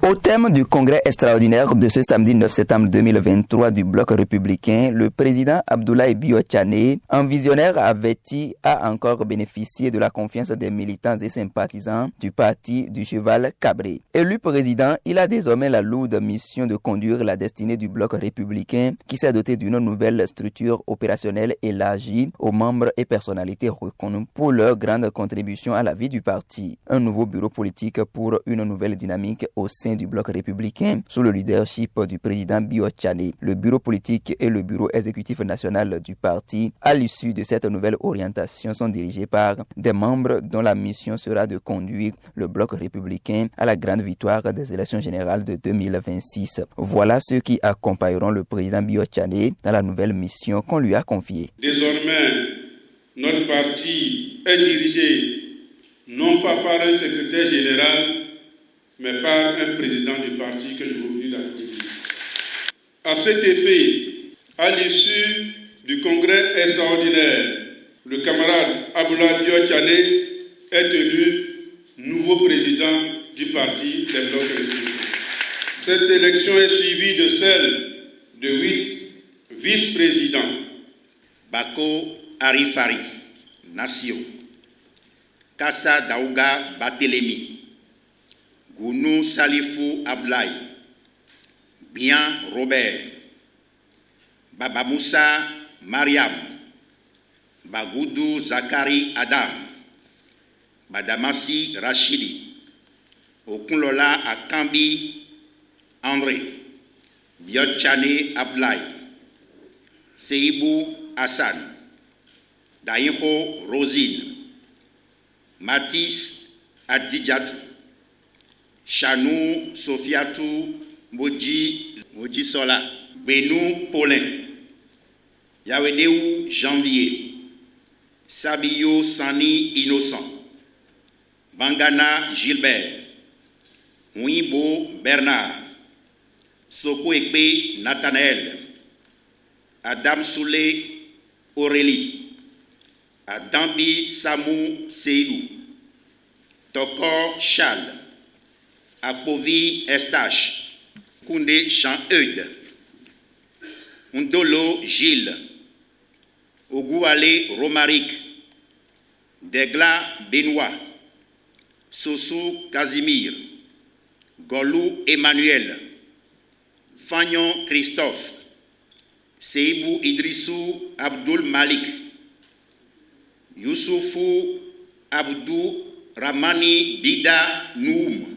Au thème du congrès extraordinaire de ce samedi 9 septembre 2023 du Bloc républicain, le président Abdoulaye Bio-Tchane, un visionnaire averti, a encore bénéficié de la confiance des militants et sympathisants du parti du Cheval Cabré. Élu président, il a désormais la lourde mission de conduire la destinée du Bloc républicain qui s'est doté d'une nouvelle structure opérationnelle élargie aux membres et personnalités reconnus pour leur grande contribution à la vie du parti. Un nouveau bureau politique pour une nouvelle dynamique au sein du Bloc républicain sous le leadership du président Bio-Tchane. Le bureau politique et le bureau exécutif national du parti, à l'issue de cette nouvelle orientation, sont dirigés par des membres dont la mission sera de conduire le Bloc républicain à la grande victoire des élections générales de 2026. Voilà ceux qui accompagneront le président Bio-Tchane dans la nouvelle mission qu'on lui a confiée. Désormais, notre parti est dirigé non pas par un secrétaire général, mais par un président du parti que je vous prie d'applaudir. À cet effet, à l'issue du congrès extraordinaire, le camarade Abdoulaye Bio-Tchane est élu nouveau président du parti des Blocs républicains. Cette élection est suivie de celle de 8 vice-présidents. Bako Arifari, Nation. Kassa Daouga Batelemi. Gounou Salifou Ablaye, Bien Robert, Baba Moussa Mariam, Bagoudou Zakari Adam, Badamasi Rachidi, Okunlola Akambi André, Bio-Tchane Ablaye, Seibou Hassan, Daïnho Rosine, Matis Adidjatou, Chanou Sofiatou Moji Sola, Benou Paulin, Yawedeu Janvier, Sabio Sani Innocent, Bangana Gilbert, Mouibo Bernard, Soko Ekpe Nathanaël, Adam Soule Aurélie, Adambi Samou Seydou, Tokor Charles, Apovi Estache, Koundé Jean-Eudes, Ndolo Gilles, Ogouale Romaric, Degla Benoît, Soso Casimir, Golou Emmanuel, Fagnon Christophe, Seibou Idrissou Abdul Malik, Youssoufou Abdou Ramani Dida Noum,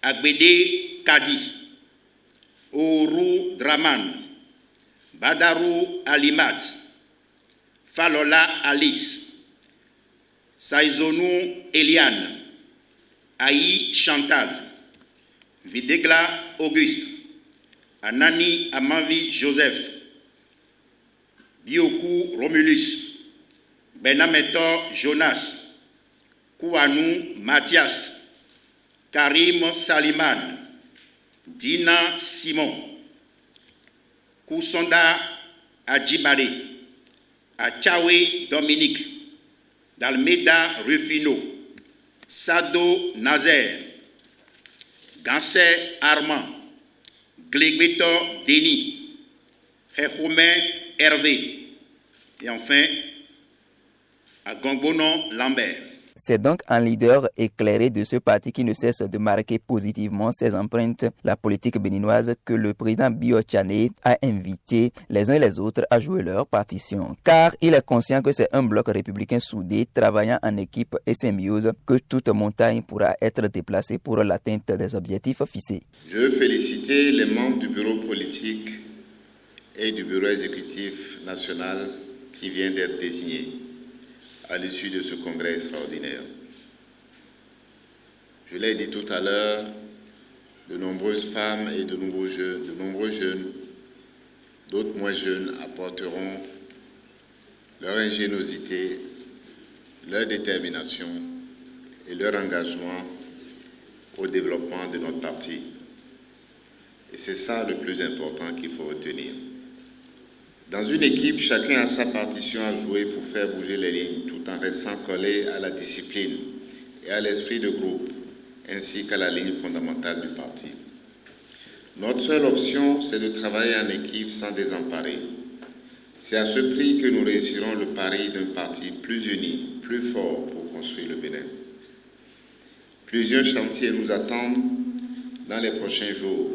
Agbede Kadi, Oru Draman, Badarou Alimat, Falola Alice, Saizonou Eliane, Aïe Chantal, Videgla Auguste, Anani Amanvi Joseph, Biokou Romulus, Benametor Jonas, Kouanou Mathias, Karim Saliman, Dina Simon, Kousonda Adjibare, Achawe Dominique, Dalmeda Rufino, Sado Nazer, Gansé Armand, Glegbeto Denis, Heroumen Hervé, et enfin, Agongbono Lambert. C'est donc un leader éclairé de ce parti qui ne cesse de marquer positivement ses empreintes, la politique béninoise, que le président Bio-Tchane a invité les uns et les autres à jouer leur partition. Car il est conscient que c'est un bloc républicain soudé, travaillant en équipe et symbiose, que toute montagne pourra être déplacée pour l'atteinte des objectifs fixés. Je veux féliciter les membres du bureau politique et du bureau exécutif national qui vient d'être désignés à l'issue de ce congrès extraordinaire. Je l'ai dit tout à l'heure, de nombreuses femmes et de nombreux jeunes, d'autres moins jeunes, apporteront leur ingéniosité, leur détermination et leur engagement au développement de notre parti. Et c'est ça le plus important qu'il faut retenir. Dans une équipe, chacun a sa partition à jouer pour faire bouger les lignes tout en restant collé à la discipline et à l'esprit de groupe. ainsi qu'à la ligne fondamentale du parti. Notre seule option, c'est de travailler en équipe sans désemparer. C'est à ce prix que nous réussirons le pari d'un parti plus uni, plus fort pour construire le Bénin. Plusieurs chantiers nous attendent dans les prochains jours.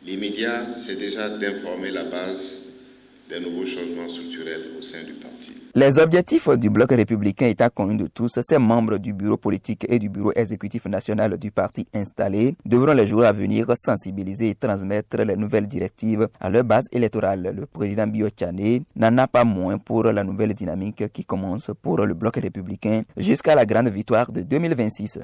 L'immédiat, c'est déjà d'informer la base des nouveaux changements structurels au sein du parti. Les objectifs du bloc républicain étant connus de tous, ces membres du bureau politique et du bureau exécutif national du parti installé devront les jours à venir sensibiliser et transmettre les nouvelles directives à leur base électorale. Le président Bio Tchané n'en a pas moins pour la nouvelle dynamique qui commence pour le bloc républicain jusqu'à la grande victoire de 2026.